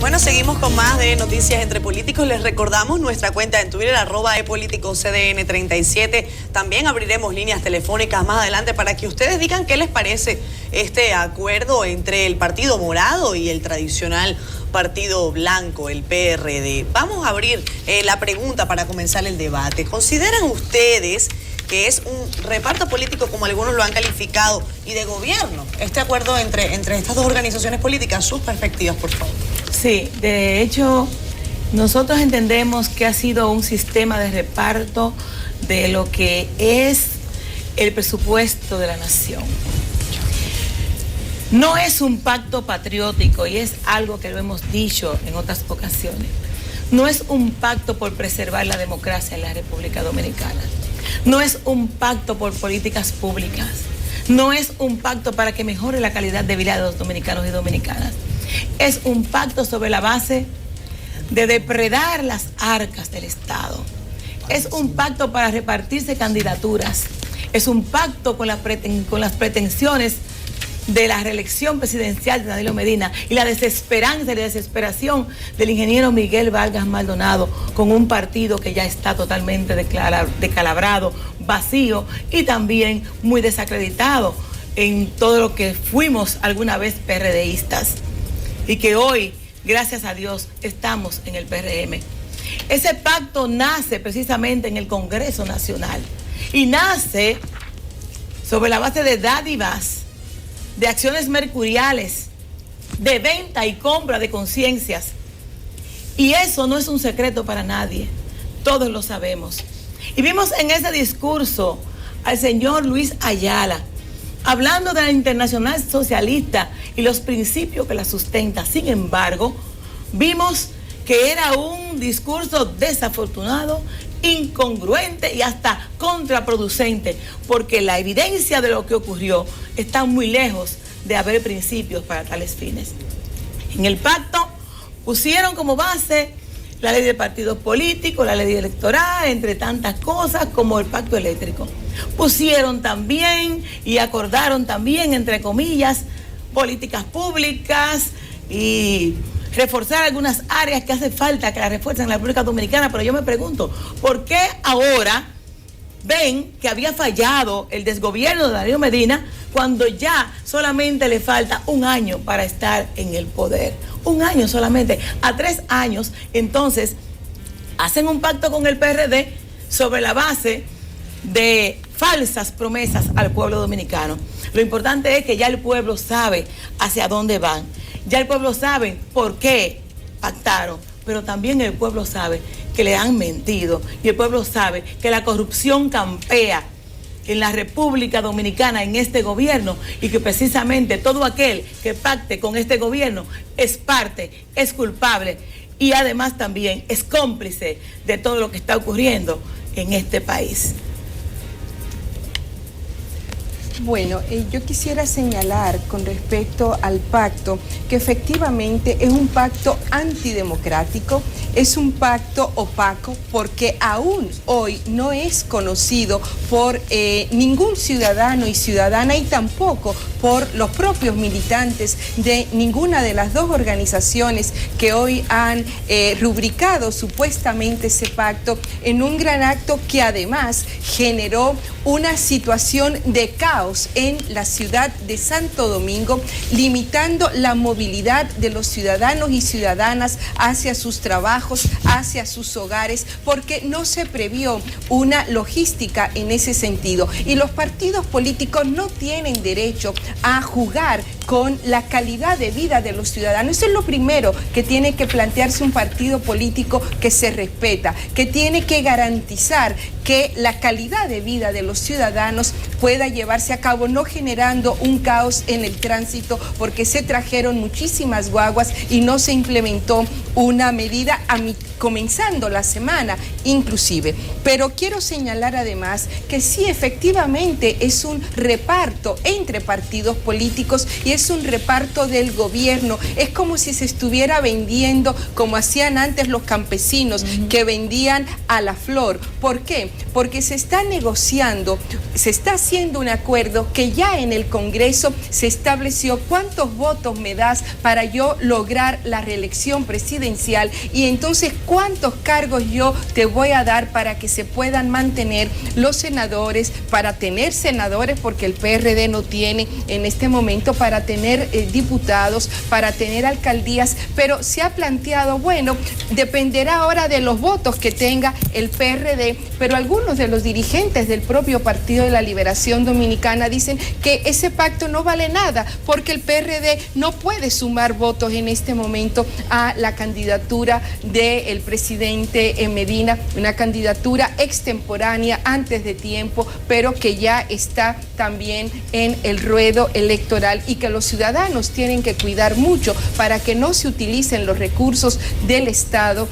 Bueno, seguimos con más de Noticias entre Políticos. Les recordamos nuestra cuenta en Twitter, @epoliticocdn37. También abriremos líneas telefónicas más adelante para que ustedes digan qué les parece este acuerdo entre el Partido Morado y el tradicional Partido Blanco, el PRD. Vamos a abrir la pregunta para comenzar el debate. ¿Consideran ustedes que es un reparto político, como algunos lo han calificado, y de gobierno, este acuerdo entre estas dos organizaciones políticas? Sus perspectivas, por favor. Sí, de hecho, nosotros entendemos que ha sido un sistema de reparto de lo que es el presupuesto de la nación. No es un pacto patriótico, y es algo que lo hemos dicho en otras ocasiones. No es un pacto por preservar la democracia en la República Dominicana. No es un pacto por políticas públicas. No es un pacto para que mejore la calidad de vida de los dominicanos y dominicanas. Es un pacto sobre la base de depredar las arcas del Estado. Es un pacto para repartirse candidaturas. Es un pacto con las pretensiones de la reelección presidencial de Danilo Medina y la desesperanza y la desesperación del ingeniero Miguel Vargas Maldonado, con un partido que ya está totalmente descalabrado, vacío y también muy desacreditado en todo lo que fuimos alguna vez PRDistas, y que hoy, gracias a Dios, estamos en el PRM. Ese pacto nace precisamente en el Congreso Nacional y nace sobre la base de dádivas, de acciones mercuriales, de venta y compra de conciencias. Y eso no es un secreto para nadie, todos lo sabemos. Y vimos en ese discurso al señor Luis Ayala hablando de la Internacional Socialista y los principios que la sustenta. Sin embargo, vimos que era un discurso desafortunado, incongruente y hasta contraproducente, porque la evidencia de lo que ocurrió está muy lejos de haber principios para tales fines. En el pacto pusieron como base la ley de partidos políticos, la ley electoral, entre tantas cosas, como el pacto eléctrico. Pusieron también y acordaron también, entre comillas, políticas públicas y reforzar algunas áreas que hace falta que las refuercen en la República Dominicana. Pero yo me pregunto, ¿por qué ahora ven que había fallado el desgobierno de Danilo Medina cuando ya solamente le falta un año para estar en el poder? Un año solamente. A 3 años, entonces, hacen un pacto con el PRD sobre la base de falsas promesas al pueblo dominicano. Lo importante es que ya el pueblo sabe hacia dónde van. Ya el pueblo sabe por qué pactaron, pero también el pueblo sabe que le han mentido, y el pueblo sabe que la corrupción campea en la República Dominicana, en este gobierno, y que precisamente todo aquel que pacte con este gobierno es parte, es culpable y además también es cómplice de todo lo que está ocurriendo en este país. Bueno, yo quisiera señalar con respecto al pacto que efectivamente es un pacto antidemocrático, es un pacto opaco, porque aún hoy no es conocido por ningún ciudadano y ciudadana, y tampoco por los propios militantes de ninguna de las dos organizaciones que hoy han rubricado supuestamente ese pacto en un gran acto que además generó una situación de caos en la ciudad de Santo Domingo, limitando la movilidad de los ciudadanos y ciudadanas hacia sus trabajos, hacia sus hogares, porque no se previó una logística en ese sentido. Y los partidos políticos no tienen derecho a jugar con la calidad de vida de los ciudadanos. Eso es lo primero que tiene que plantearse un partido político que se respeta, que tiene que garantizar que la calidad de vida de los ciudadanos pueda llevarse a cabo, no generando un caos en el tránsito, porque se trajeron muchísimas guaguas y no se implementó una medida comenzando la semana inclusive. Pero quiero señalar además que sí, efectivamente es un reparto entre partidos políticos y es un reparto del gobierno. Es como si se estuviera vendiendo, como hacían antes los campesinos, que vendían a la flor. ¿Por qué? porque se está negociando, se está haciendo un acuerdo que ya en el Congreso se estableció cuántos votos me das para yo lograr la reelección presidencial y entonces cuántos cargos yo te voy a dar para que se puedan mantener los senadores, para tener senadores, porque el PRD no tiene en este momento, para tener diputados, para tener alcaldías, pero se ha planteado, bueno, dependerá ahora de los votos que tenga el PRD, pero algunos de los dirigentes del propio Partido de la Liberación Dominicana dicen que ese pacto no vale nada, porque el PRD no puede sumar votos en este momento a la candidatura del presidente Medina, una candidatura extemporánea, antes de tiempo, pero que ya está también en el ruedo electoral y que los ciudadanos tienen que cuidar mucho para que no se utilicen los recursos del Estado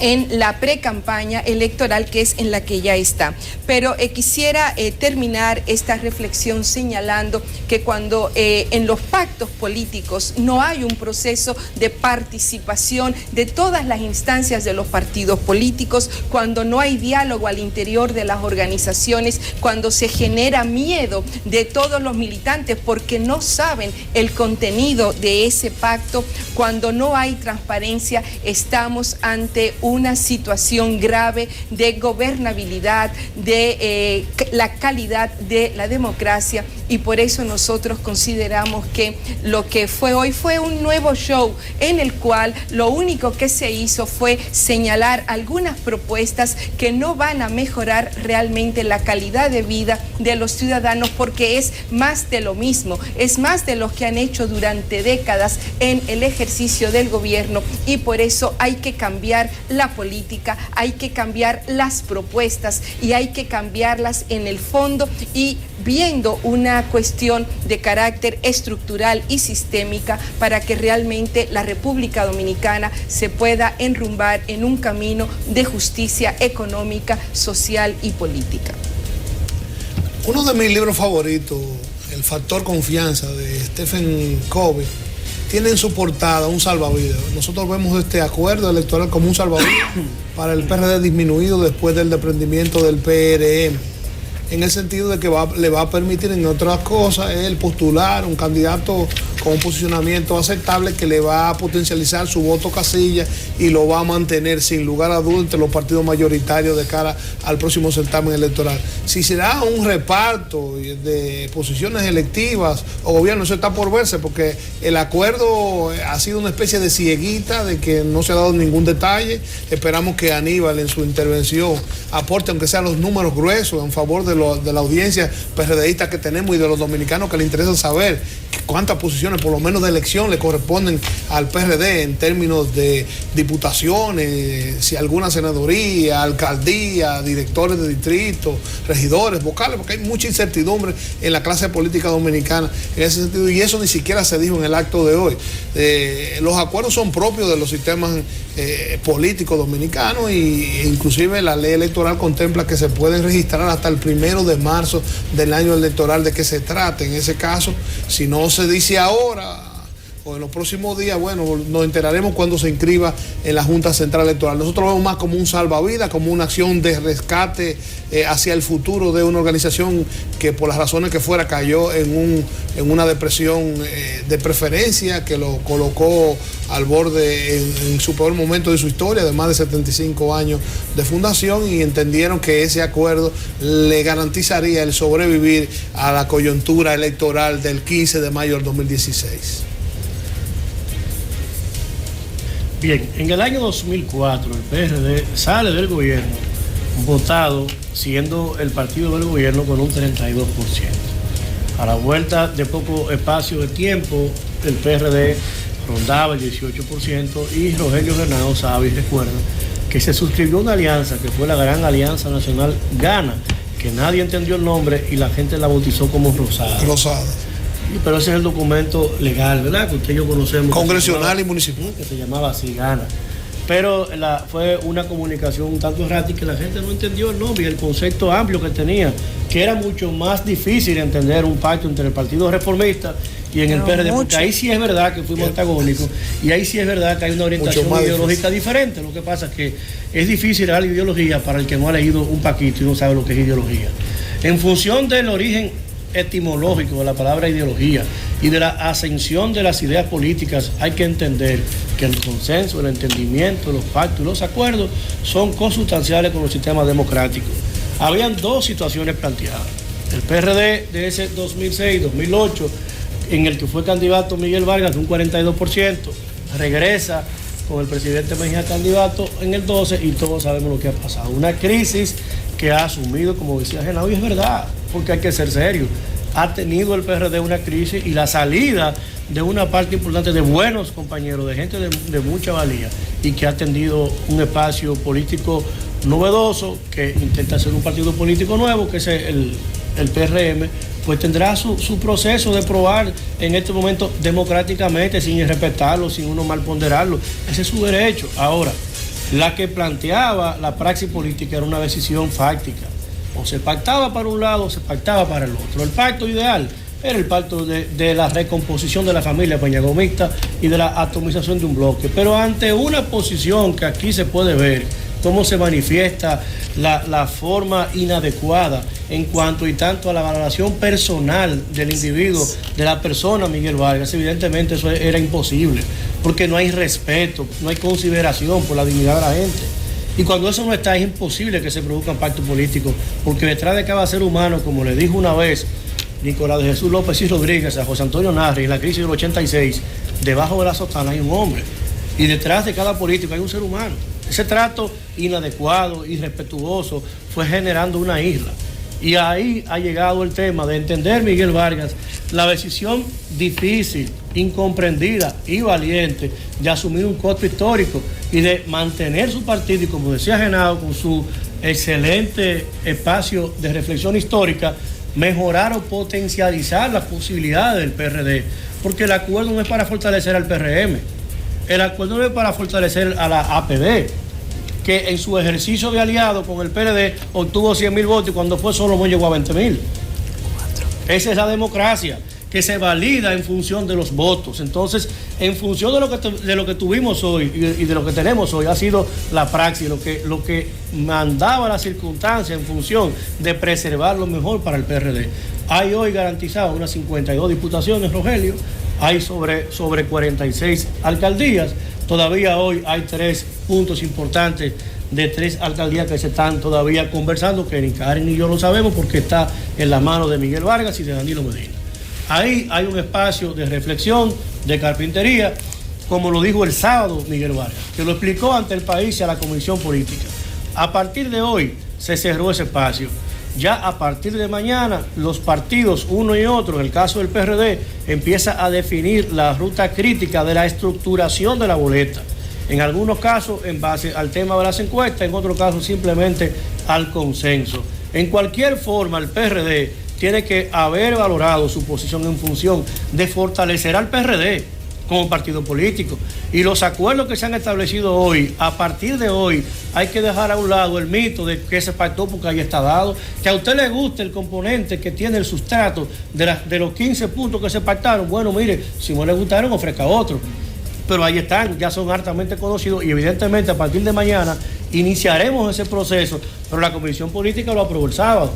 en la pre-campaña electoral, que es en la que ya está. Pero quisiera terminar esta reflexión señalando que cuando en los pactos políticos no hay un proceso de participación de todas las instancias de los partidos políticos, cuando no hay diálogo al interior de las organizaciones, cuando se genera miedo de todos los militantes porque no saben el contenido de ese pacto, cuando no hay transparencia, estamos ante una situación grave de gobernabilidad, de la calidad de la democracia, y por eso nosotros consideramos que lo que fue hoy fue un nuevo show en el cual lo único que se hizo fue señalar algunas propuestas que no van a mejorar realmente la calidad de vida de los ciudadanos, porque es más de lo mismo, es más de lo que han hecho durante décadas en el ejercicio del gobierno, y por eso hay que cambiar la política, hay que cambiar las propuestas y hay que cambiarlas en el fondo y viendo una cuestión de carácter estructural y sistémica para que realmente la República Dominicana se pueda enrumbar en un camino de justicia económica, social y política. Uno de mis libros favoritos, El Factor Confianza, de Stephen Covey, tiene en su portada un salvavidas. Nosotros vemos este acuerdo electoral como un salvavidas para el PRD disminuido después del desprendimiento del PRM, en el sentido de que le va a permitir, en otras cosas, el postular un candidato con un posicionamiento aceptable que le va a potencializar su voto casilla y lo va a mantener sin lugar a dudas entre los partidos mayoritarios de cara al próximo certamen electoral. Si será un reparto de posiciones electivas o gobierno, eso está por verse, porque el acuerdo ha sido una especie de cieguita de que no se ha dado ningún detalle. Esperamos que Aníbal en su intervención aporte, aunque sean los números gruesos, en favor de la audiencia PRDista que tenemos y de los dominicanos que les interesa saber cuántas posiciones, por lo menos de elección, le corresponden al PRD en términos de diputaciones, si alguna senaduría, alcaldía, directores de distrito, regidores, vocales, porque hay mucha incertidumbre en la clase política dominicana en ese sentido, y eso ni siquiera se dijo en el acto de hoy. Los acuerdos son propios de los sistemas políticos dominicanos, e inclusive la ley electoral contempla que se pueden registrar hasta el 1 de marzo del año electoral. ¿De qué se trata? En ese caso, si no se dice ahora o en los próximos días, bueno, nos enteraremos cuando se inscriba en la Junta Central Electoral. Nosotros lo vemos más como un salvavidas, como una acción de rescate hacia el futuro de una organización que por las razones que fuera cayó en una depresión de preferencia que lo colocó al borde en su peor momento de su historia, de más de 75 años de fundación, y entendieron que ese acuerdo le garantizaría el sobrevivir a la coyuntura electoral del 15 de mayo del 2016. Bien, en el año 2004 el PRD sale del gobierno votado, siendo el partido del gobierno, con un 32%. A la vuelta de poco espacio de tiempo, el PRD rondaba el 18% y Rogelio Granado sabe y recuerda que se suscribió una alianza que fue la Gran Alianza Nacional Gana, que nadie entendió el nombre y la gente la bautizó como Rosada. Rosada. Pero ese es el documento legal, ¿verdad? Que ustedes y yo conocemos. Congresional y municipal. Que se llamaba así, Gana. Pero fue una comunicación un tanto errática, que la gente no entendió el nombre y el concepto amplio que tenía, que era mucho más difícil entender un pacto entre el Partido Reformista y en el PRD, porque ahí sí es verdad que fuimos antagónicos y ahí sí es verdad que hay una orientación ideológica diferente. Lo que pasa es que es difícil dar ideología para el que no ha leído un paquito y no sabe lo que es ideología. En función del origen etimológico de la palabra ideología y de la ascensión de las ideas políticas, hay que entender que el consenso, el entendimiento, los pactos y los acuerdos son consustanciales con los sistemas democráticos. Habían dos situaciones planteadas. El PRD de ese 2006-2008, en el que fue candidato Miguel Vargas de un 42%, regresa con el presidente Mejía candidato en el 12 y todos sabemos lo que ha pasado. Una crisis que ha asumido, como decía Genao, y es verdad, porque hay que ser serio. Ha tenido el PRD una crisis y la salida de una parte importante de buenos compañeros, de gente de mucha valía y que ha tenido un espacio político novedoso, que intenta ser un partido político nuevo, que es el PRM, pues tendrá su proceso de probar en este momento democráticamente, sin respetarlo, sin uno mal ponderarlo. Ese es su derecho. Ahora, la que planteaba la praxis política era una decisión fáctica. O se pactaba para un lado o se pactaba para el otro. El pacto ideal era el pacto de la recomposición de la familia peñagomista y de la atomización de un bloque. Pero ante una posición que aquí se puede ver cómo se manifiesta la forma inadecuada en cuanto y tanto a la valoración personal del individuo, de la persona Miguel Vargas, evidentemente eso era imposible, porque no hay respeto, no hay consideración por la dignidad de la gente. Y cuando eso no está, es imposible que se produzcan pactos políticos, porque detrás de cada ser humano, como le dijo una vez Nicolás de Jesús López y Rodríguez a José Antonio Narri en la crisis del 86, debajo de la sotana hay un hombre, y detrás de cada político hay un ser humano. Ese trato inadecuado, irrespetuoso, fue generando una isla. Y ahí ha llegado el tema de entender Miguel Vargas la decisión difícil, incomprendida y valiente de asumir un costo histórico y de mantener su partido, y como decía Genao, con su excelente espacio de reflexión histórica, mejorar o potencializar las posibilidades del PRD, porque el acuerdo no es para fortalecer al PRM, el acuerdo no es para fortalecer a la APD, que en su ejercicio de aliado con el PRD obtuvo 100.000 votos y cuando fue solo no llegó a 20.000. Esa es la democracia, que se valida en función de los votos. Entonces, en función de lo que tuvimos hoy y de lo que tenemos hoy, ha sido la praxis, lo que mandaba la circunstancia en función de preservar lo mejor para el PRD. Hay hoy garantizadas unas 52 diputaciones, Rogelio, hay sobre 46 alcaldías. Todavía hoy hay 3 puntos importantes de 3 alcaldías que se están todavía conversando, que ni Karen ni yo lo sabemos porque está en las manos de Miguel Vargas y de Danilo Medina. Ahí hay un espacio de reflexión, de carpintería, como lo dijo el sábado Miguel Vargas, que lo explicó ante el país y a la Comisión Política. A partir de hoy se cerró ese espacio. Ya a partir de mañana los partidos, uno y otro, en el caso del PRD, empieza a definir la ruta crítica de la estructuración de la boleta. En algunos casos en base al tema de las encuestas, en otros casos simplemente al consenso. En cualquier forma, el PRD tiene que haber valorado su posición en función de fortalecer al PRD como partido político. Y los acuerdos que se han establecido hoy, a partir de hoy, hay que dejar a un lado el mito de que se pactó porque ahí está dado. Que a usted le guste el componente que tiene el sustrato de los 15 puntos que se pactaron, bueno, mire, si no le gustaron, ofrezca otro. Pero ahí están, ya son hartamente conocidos y evidentemente a partir de mañana iniciaremos ese proceso, pero la Comisión Política lo aprobó el sábado.